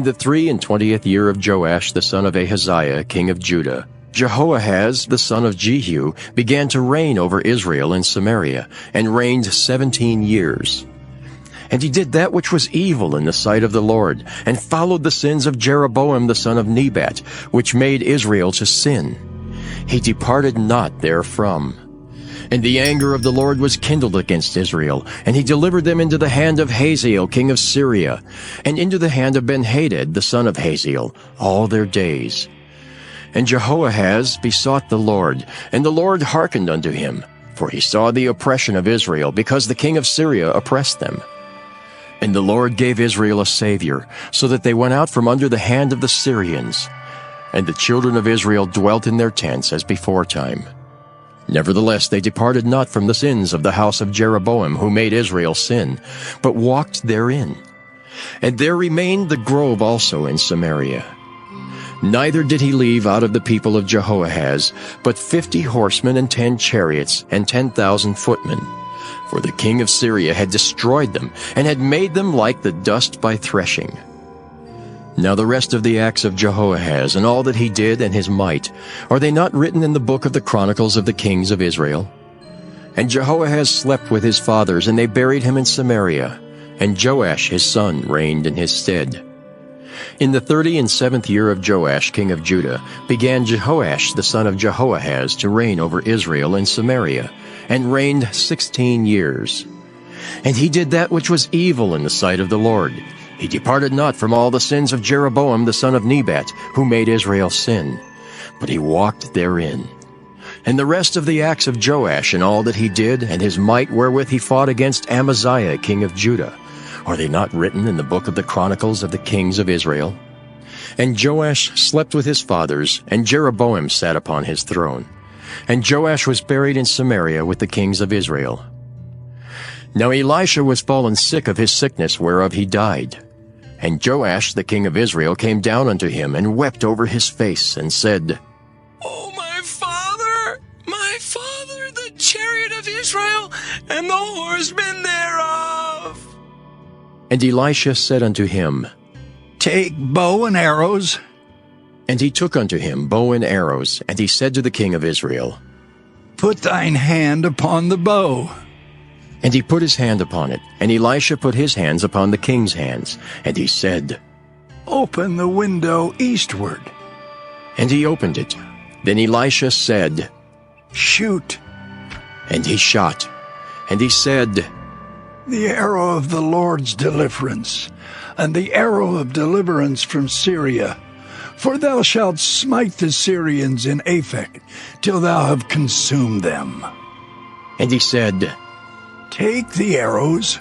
In the 23rd year of Joash the son of Ahaziah, king of Judah, Jehoahaz the son of Jehu began to reign over Israel and Samaria, and reigned 17 years. And he did that which was evil in the sight of the Lord, and followed the sins of Jeroboam the son of Nebat, which made Israel to sin. He departed not therefrom. And the anger of the Lord was kindled against Israel, and he delivered them into the hand of Hazael king of Syria, and into the hand of Benhadad the son of Hazael, all their days. And Jehoahaz besought the Lord, and the Lord hearkened unto him, for he saw the oppression of Israel, because the king of Syria oppressed them. And the Lord gave Israel a Savior, so that they went out from under the hand of the Syrians. And the children of Israel dwelt in their tents as beforetime. Nevertheless they departed not from the sins of the house of Jeroboam, who made Israel sin, but walked therein. And there remained the grove also in Samaria. Neither did he leave out of the people of Jehoahaz, but 50 horsemen and 10 chariots and 10,000 footmen. For the king of Syria had destroyed them, and had made them like the dust by threshing. Now the rest of the acts of Jehoahaz, and all that he did, and his might, are they not written in the book of the chronicles of the kings of Israel? And Jehoahaz slept with his fathers, and they buried him in Samaria. And Joash his son reigned in his stead. In the 37th year of Joash king of Judah began Jehoash the son of Jehoahaz to reign over Israel and Samaria, and reigned 16 years. And he did that which was evil in the sight of the Lord. He departed not from all the sins of Jeroboam the son of Nebat, who made Israel sin, but he walked therein. And the rest of the acts of Joash, and all that he did, and his might wherewith he fought against Amaziah king of Judah, are they not written in the book of the chronicles of the kings of Israel? And Joash slept with his fathers, and Jeroboam sat upon his throne. And Joash was buried in Samaria with the kings of Israel. Now Elisha was fallen sick of his sickness whereof he died. And Joash the king of Israel came down unto him, and wept over his face, and said, O my father, the chariot of Israel, and the horsemen thereof! And Elisha said unto him, Take bow and arrows. And he took unto him bow and arrows, and he said to the king of Israel, Put thine hand upon the bow. And he put his hand upon it, and Elisha put his hands upon the king's hands, and he said, Open the window eastward. And he opened it. Then Elisha said, Shoot. And he shot. And he said, The arrow of the Lord's deliverance, and the arrow of deliverance from Syria. For thou shalt smite the Syrians in Aphek, till thou have consumed them. And he said, Take the arrows.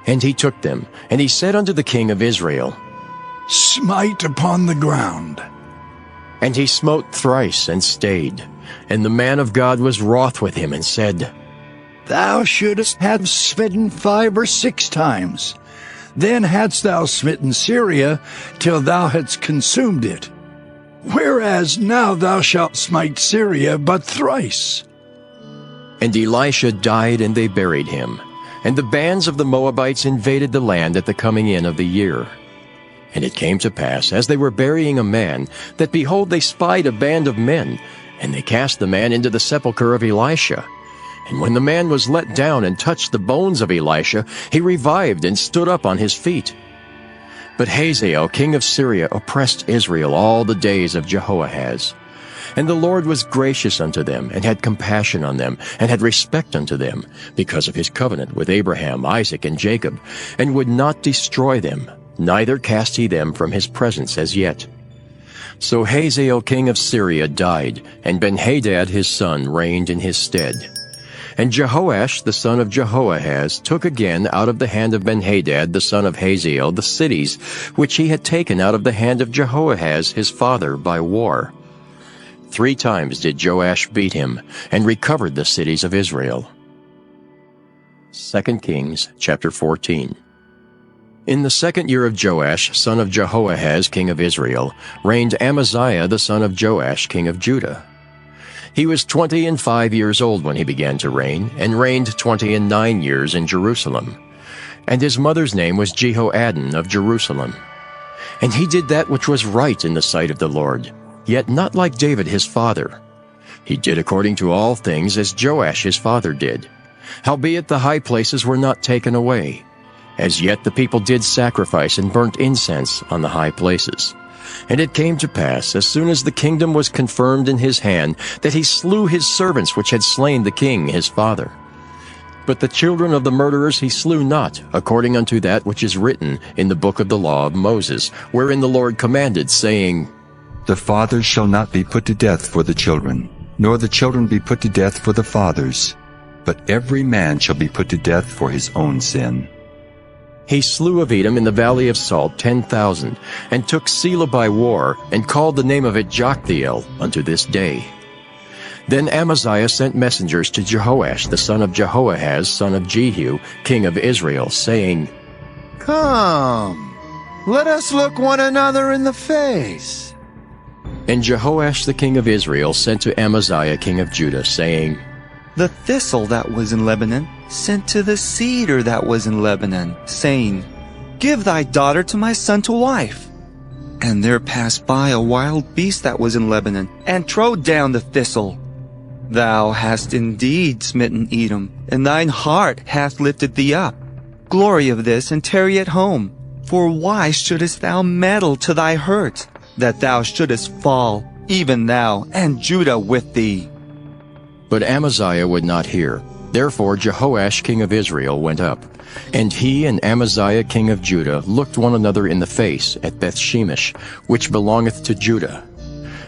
And he took them, and he said unto the king of Israel, Smite upon the ground. And he smote thrice, and stayed. And the man of God was wroth with him, and said, Thou shouldest have smitten 5 or 6 times. Then hadst thou smitten Syria, till thou hadst consumed it. Whereas now thou shalt smite Syria but thrice. And Elisha died, and they buried him. And the bands of the Moabites invaded the land at the coming in of the year. And it came to pass, as they were burying a man, that behold, they spied a band of men, and they cast the man into the sepulchre of Elisha. And when the man was let down and touched the bones of Elisha, he revived and stood up on his feet. But Hazael king of Syria oppressed Israel all the days of Jehoahaz. And the Lord was gracious unto them, and had compassion on them, and had respect unto them, because of his covenant with Abraham, Isaac, and Jacob, and would not destroy them, neither cast he them from his presence as yet. So Hazael king of Syria died, and Benhadad his son reigned in his stead. And Jehoash the son of Jehoahaz took again out of the hand of Benhadad the son of Hazael the cities which he had taken out of the hand of Jehoahaz his father by war. 3 times did Joash beat him, and recovered the cities of Israel. 2 Kings chapter 14. In the 2nd year of Joash, son of Jehoahaz, king of Israel, reigned Amaziah the son of Joash, king of Judah. He was 25 years old when he began to reign, and reigned 29 years in Jerusalem. And his mother's name was Jehoaddin of Jerusalem. And he did that which was right in the sight of the Lord, yet not like David his father. He did according to all things as Joash his father did. Howbeit the high places were not taken away. As yet the people did sacrifice and burnt incense on the high places. And it came to pass, as soon as the kingdom was confirmed in his hand, that he slew his servants which had slain the king his father. But the children of the murderers he slew not, according unto that which is written in the book of the law of Moses, wherein the Lord commanded, saying, The fathers shall not be put to death for the children, nor the children be put to death for the fathers, but every man shall be put to death for his own sin. He slew of Edom in the valley of Salt 10,000, and took Selah by war, and called the name of it Joktheel unto this day. Then Amaziah sent messengers to Jehoash the son of Jehoahaz, son of Jehu, king of Israel, saying, Come, let us look one another in the face. And Jehoash the king of Israel sent to Amaziah king of Judah, saying, The thistle that was in Lebanon sent to the cedar that was in Lebanon, saying, Give thy daughter to my son to wife. And there passed by a wild beast that was in Lebanon, and trode down the thistle. Thou hast indeed smitten Edom, and thine heart hath lifted thee up. Glory of this, and tarry at home. For why shouldest thou meddle to thy hurt, that thou shouldest fall, even thou, and Judah with thee? But Amaziah would not hear. Therefore Jehoash king of Israel went up. And he and Amaziah king of Judah looked one another in the face at Bethshemesh, which belongeth to Judah.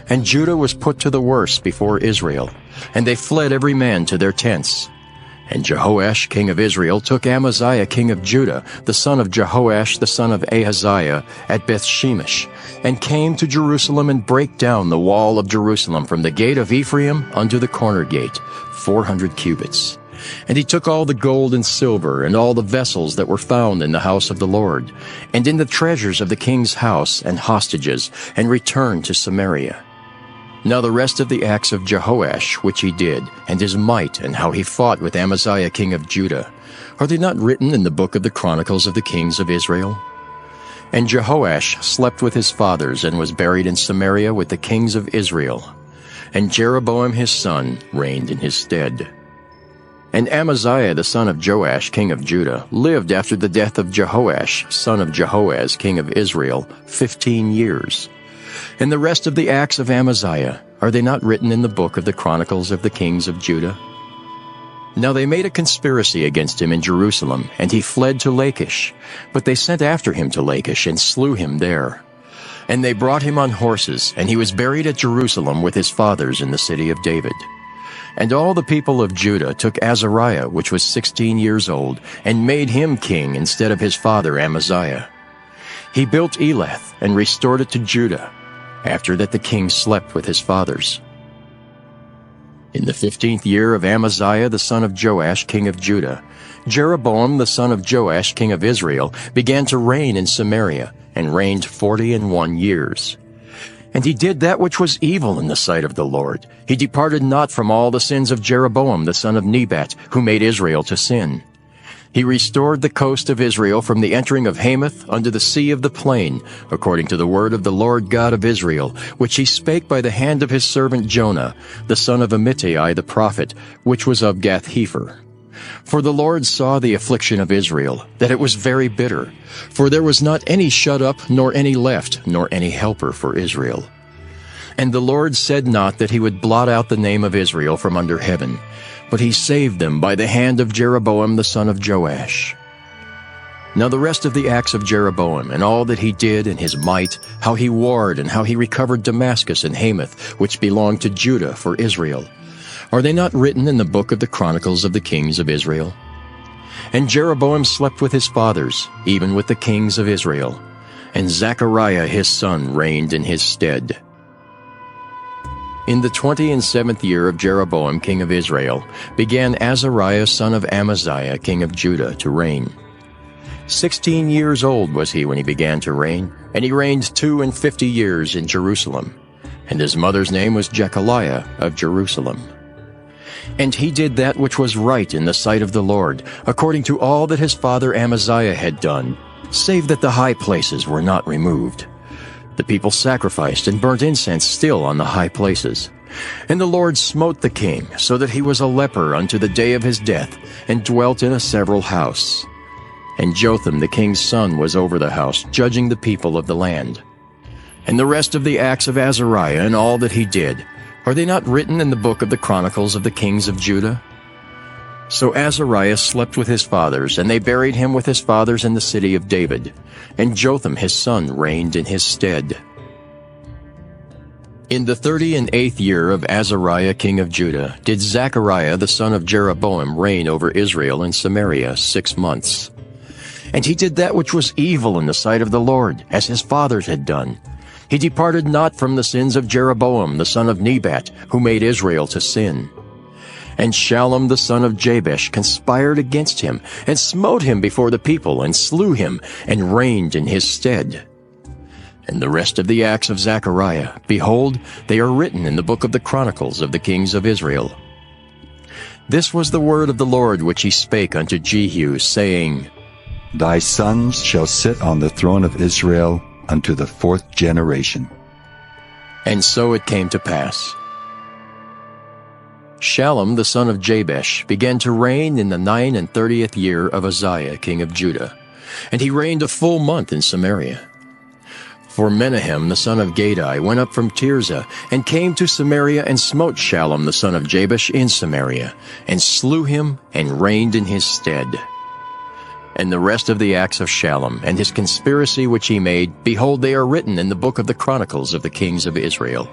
And Judah was put to the worse before Israel, and they fled every man to their tents. And Jehoash king of Israel took Amaziah king of Judah, the son of Jehoash the son of Ahaziah, at Bethshemesh, and came to Jerusalem and brake down the wall of Jerusalem from the gate of Ephraim unto the corner gate, 400 cubits. And he took all the gold and silver, and all the vessels that were found in the house of the Lord, and in the treasures of the king's house, and hostages, and returned to Samaria. Now the rest of the acts of Jehoash which he did, and his might, and how he fought with Amaziah king of Judah, are they not written in the book of the Chronicles of the kings of Israel? And Jehoash slept with his fathers, and was buried in Samaria with the kings of Israel. And Jeroboam his son reigned in his stead. And Amaziah the son of Joash king of Judah lived after the death of Jehoash son of Jehoahaz king of Israel 15 years. And the rest of the acts of Amaziah, are they not written in the book of the Chronicles of the kings of Judah? Now they made a conspiracy against him in Jerusalem, and he fled to Lachish. But they sent after him to Lachish, and slew him there. And they brought him on horses, and he was buried at Jerusalem with his fathers in the city of David. And all the people of Judah took Azariah, which was 16 years old, and made him king instead of his father Amaziah. He built Elath, and restored it to Judah, after that the king slept with his fathers. In the 15th year of Amaziah the son of Joash king of Judah, Jeroboam the son of Joash king of Israel began to reign in Samaria, and reigned 41 years. And he did that which was evil in the sight of the Lord. He departed not from all the sins of Jeroboam the son of Nebat, who made Israel to sin. He restored the coast of Israel from the entering of Hamath unto the sea of the plain, according to the word of the Lord God of Israel, which he spake by the hand of his servant Jonah, the son of Amittai the prophet, which was of Gath-hepher. For the Lord saw the affliction of Israel, that it was very bitter. For there was not any shut up, nor any left, nor any helper for Israel. And the Lord said not that he would blot out the name of Israel from under heaven, but he saved them by the hand of Jeroboam the son of Joash. Now the rest of the acts of Jeroboam, and all that he did, and his might, how he warred, and how he recovered Damascus and Hamath, which belonged to Judah for Israel, are they not written in the book of the Chronicles of the kings of Israel? And Jeroboam slept with his fathers, even with the kings of Israel. And Zechariah his son reigned in his stead. In the 27th year of Jeroboam king of Israel began Azariah son of Amaziah king of Judah to reign. 16 years old was he when he began to reign, and he reigned 52 years in Jerusalem. And his mother's name was Jechaliah of Jerusalem. And he did that which was right in the sight of the Lord, according to all that his father Amaziah had done. save that the high places were not removed. The people sacrificed and burnt incense still on the high places. And the Lord smote the king, so that he was a leper unto the day of his death, and dwelt in a several house. And Jotham the king's son was over the house, judging the people of the land. And the rest of the acts of Azariah and all that he did, are they not written in the book of the Chronicles of the kings of Judah? So Azariah slept with his fathers, and they buried him with his fathers in the city of David. And Jotham his son reigned in his stead. In the 38th year of Azariah king of Judah did Zechariah the son of Jeroboam reign over Israel and Samaria 6 months. And he did that which was evil in the sight of the Lord, as his fathers had done. He departed not from the sins of Jeroboam the son of Nebat, who made Israel to sin. And Shallum the son of Jabesh conspired against him, and smote him before the people, and slew him, and reigned in his stead. And the rest of the acts of Zechariah, behold, they are written in the book of the Chronicles of the kings of Israel. This was the word of the Lord which he spake unto Jehu, saying, Thy sons shall sit on the throne of Israel unto the 4th generation. And so it came to pass. Shallum the son of Jabesh began to reign in the 39th year of Uzziah king of Judah, and he reigned a full month in Samaria. For Menahem the son of Gadai went up from Tirzah, and came to Samaria, and smote Shallum the son of Jabesh in Samaria, and slew him, and reigned in his stead. And the rest of the acts of Shallum, and his conspiracy which he made, behold, they are written in the book of the Chronicles of the kings of Israel.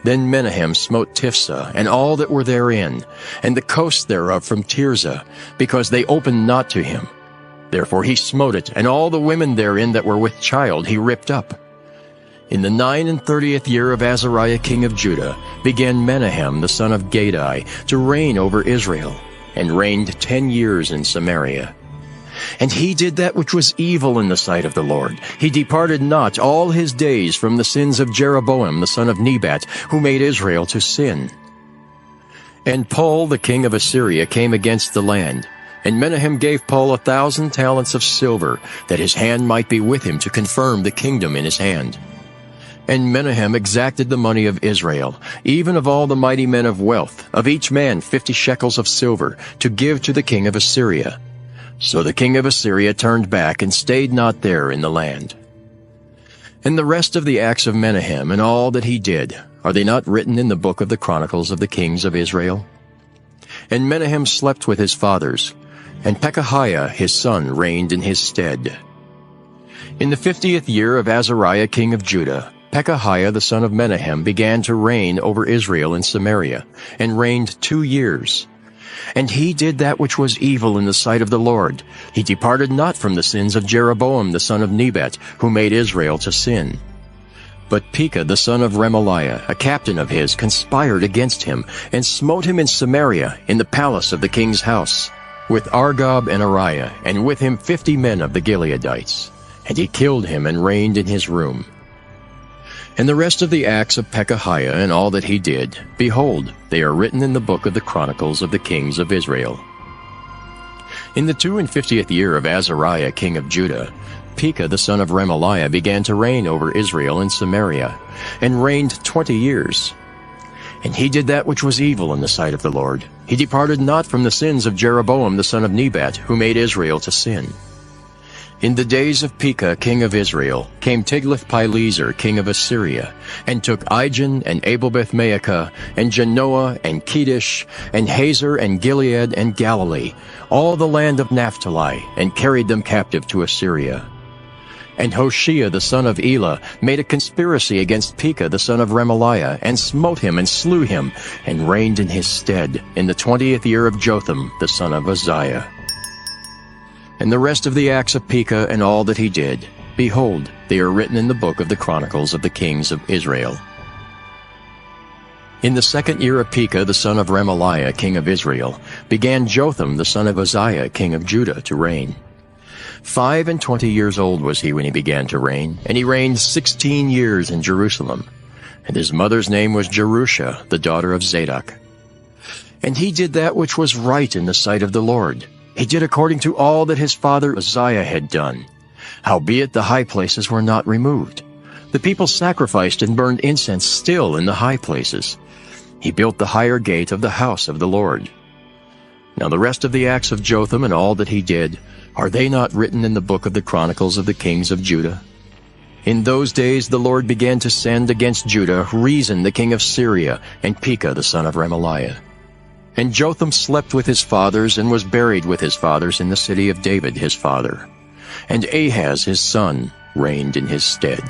Then Menahem smote Tiphsah, and all that were therein, and the coast thereof from Tirzah, because they opened not to him. Therefore he smote it, and all the women therein that were with child he ripped up. In the 39th year of Azariah king of Judah began Menahem the son of Gadai to reign over Israel, and reigned 10 years in Samaria. And he did that which was evil in the sight of the Lord. He departed not all his days from the sins of Jeroboam the son of Nebat, who made Israel to sin. And Pul the king of Assyria came against the land, and Menahem gave Pul 1,000 talents of silver, that his hand might be with him to confirm the kingdom in his hand. And Menahem exacted the money of Israel, even of all the mighty men of wealth, of each man 50 shekels of silver, to give to the king of Assyria. So the king of Assyria turned back, and stayed not there in the land. And the rest of the acts of Menahem, and all that he did, are they not written in the book of the Chronicles of the kings of Israel? And Menahem slept with his fathers, and Pekahiah his son reigned in his stead. In the 50th year of Azariah king of Judah, Pekahiah the son of Menahem began to reign over Israel and Samaria, and reigned 2 years. And he did that which was evil in the sight of the Lord. He departed not from the sins of Jeroboam the son of Nebat, who made Israel to sin. But Pekah the son of Remaliah, a captain of his, conspired against him, and smote him in Samaria, in the palace of the king's house, with Argob and Ariah, and with him 50 men of the Gileadites. And he killed him, and reigned in his room. And the rest of the acts of Pekahiah, and all that he did, behold, they are written in the book of the Chronicles of the kings of Israel. In the 52nd year of Azariah king of Judah, Pekah the son of Remaliah began to reign over Israel and Samaria, and reigned 20 years. And he did that which was evil in the sight of the Lord. He departed not from the sins of Jeroboam the son of Nebat, who made Israel to sin. In the days of Pekah king of Israel came Tiglath-Pileser king of Assyria, and took Ijon and Abel-Beth-Maacah, and Genoa and Kedesh, and Hazor and Gilead and Galilee, all the land of Naphtali, and carried them captive to Assyria. And Hoshea the son of Elah made a conspiracy against Pekah the son of Remaliah, and smote him and slew him, and reigned in his stead in the 20th year of Jotham the son of Uzziah. And the rest of the acts of Pekah and all that he did, behold, they are written in the book of the Chronicles of the kings of Israel. In the 2nd year of Pekah the son of Remaliah king of Israel began Jotham the son of Uzziah king of Judah to reign. 25 years old was he when he began to reign, and he reigned 16 years in Jerusalem. And his mother's name was Jerusha, the daughter of Zadok. And he did that which was right in the sight of the Lord. He did according to all that his father Uzziah had done. Howbeit the high places were not removed. The people sacrificed and burned incense still in the high places. He built the higher gate of the house of the Lord. Now the rest of the acts of Jotham and all that he did, are they not written in the book of the Chronicles of the kings of Judah? In those days the Lord began to send against Judah Rezin the king of Syria, and Pekah the son of Remaliah. And Jotham slept with his fathers, and was buried with his fathers in the city of David his father. And Ahaz his son reigned in his stead.